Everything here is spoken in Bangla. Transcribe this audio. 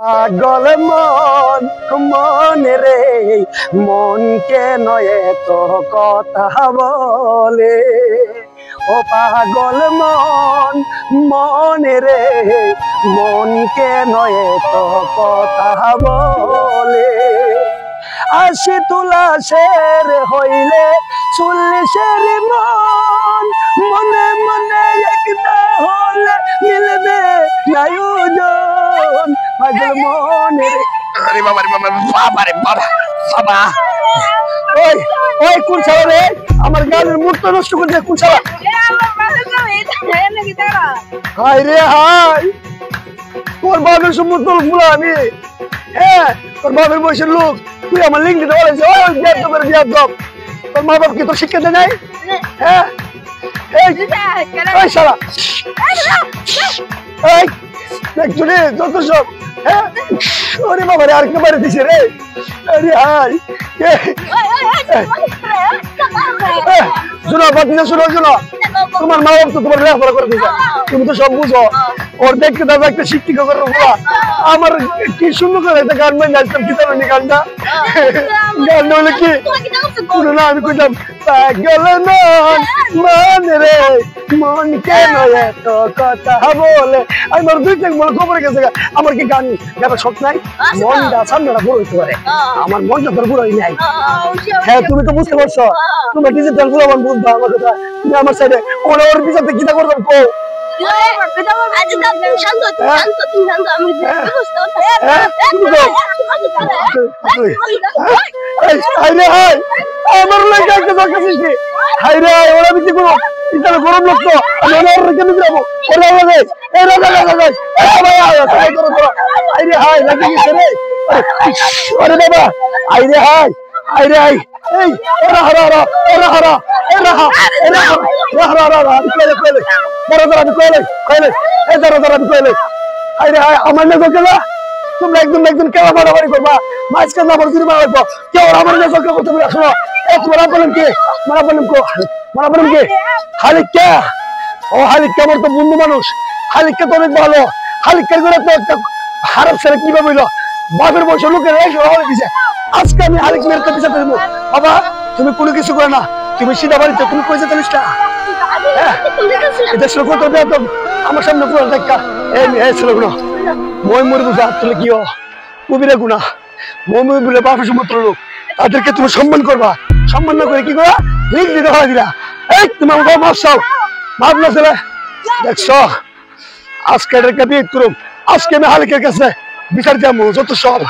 পাগল মন মনে রে মন কেন এত কথা বলে ও পাগল মন মনে রে মন কেন এত কথা বলে আশি তুলাশের হইলে 40 মন মনে মনে একটা হলে মিলবে আয়োজন পাগল মনে রে আরে বাবা রে বাবা বাবা রে বাবা বাবা ওই ওই কোন ছাড়া রে আমার গালের মুখটা নষ্ট করে দে কোন ছাড়া হাই রে হাই তোর বাবার সম্মত বলা আমি হ্যাঁ তোর বাবার বয়সের লোক তুই আমার লিঙ্ক দিতে বলেছে ওই বিয়ার দমের বিয়ার দম তোর মা বাপ কি তোর শিক্ষা দেয় নাই হ্যাঁ এই শালা এই দেখছো রে যত সব হ্যাঁ ওরে বাবা রে আরেকটা বাইরে দিছে রে আরে হাই শোনো বাতিজা শোনো শোনো তোমার মা বাপ তো তোমার লেখাপড়া করে দিয়েছে তুমি তো সব বুঝো ওর দেখতে দাদা একটা শিক্ষিকা করে বলা আমার কি সুন্দর করে একটা গান বাজে আসতাম কি জানো নি গানটা গান হলে কি না আমি কইতাম পাগল মন রে মন কেন এত কথা বলে আমার দুই থেকে বলে খবর গেছে আমার কি গান গাবার শখ নাই মনটা সামনেটা বড় হইতে পারে আমার মনটা তোর বড়ই নাই হ্যাঁ তুমি তো বুঝতে পারছো তুমি ডিজিটাল পুরো আমার বুঝবা আমার কথা তুমি আমার সাইডে ওর পিছনে কিটা করতাম কো আমার লাগে একটা দরকার সৃষ্টি হাই রে ওরা বিক্রি করো এটা গরম লোক তো আমি ওরা কেন যাবো ওরা লাগে এই রাজা রাজা ভাই হাই করো তো হাই রে হাই লাগে গেছে রে আরে বাবা হাই রে হাই হাই রে হাই এই ওরা হারা ওরা হারা এরা এরা হারা হারা হারা কইলে কইলে বড় ধর আমি কইলে কইলে এই ধর ধর আমি কইলে হাই রে হাই আমার না গেলা তোমরা একদম কেলা মারামারি করবা মাঝখানে আমার জুরি মারবো কেউ আমার না সরকার করতে বলে আসলো এক মারা বলেন কে মারা বলেন কে হালিকা ও হালিকা আমার তো বন্ধু মানুষ হালিকা তো অনেক ভালো হালিকার করে তো একটা খারাপ ছেলে কিভাবে হইলো বাপের বয়সে লোকের এই হয়ে দিছে আজকে আমি হালিক মেয়ের কাছে যেতে দেবো বাবা তুমি কোনো কিছু করে না তুমি সিধা বাড়িতে তুমি কই যেতে না হ্যাঁ এটা ছিল কত বেতন আমার সামনে পুরো দেখা এই ছেলেগুলো মই মরে বুঝা তুলে কি কবিরা গুণা মই বলে বাপের সমস্ত লোক তাদেরকে তুমি সম্মান করবা সম্মান না করে কি করা লিখ দিতে হয় দিলা এই তোমার মাপ চাও মাপ না ছেলে দেখছো আজকে এটাকে বিয়ে করুম আজকে আমি হালিকের কাছে বিচার যাবো যত সব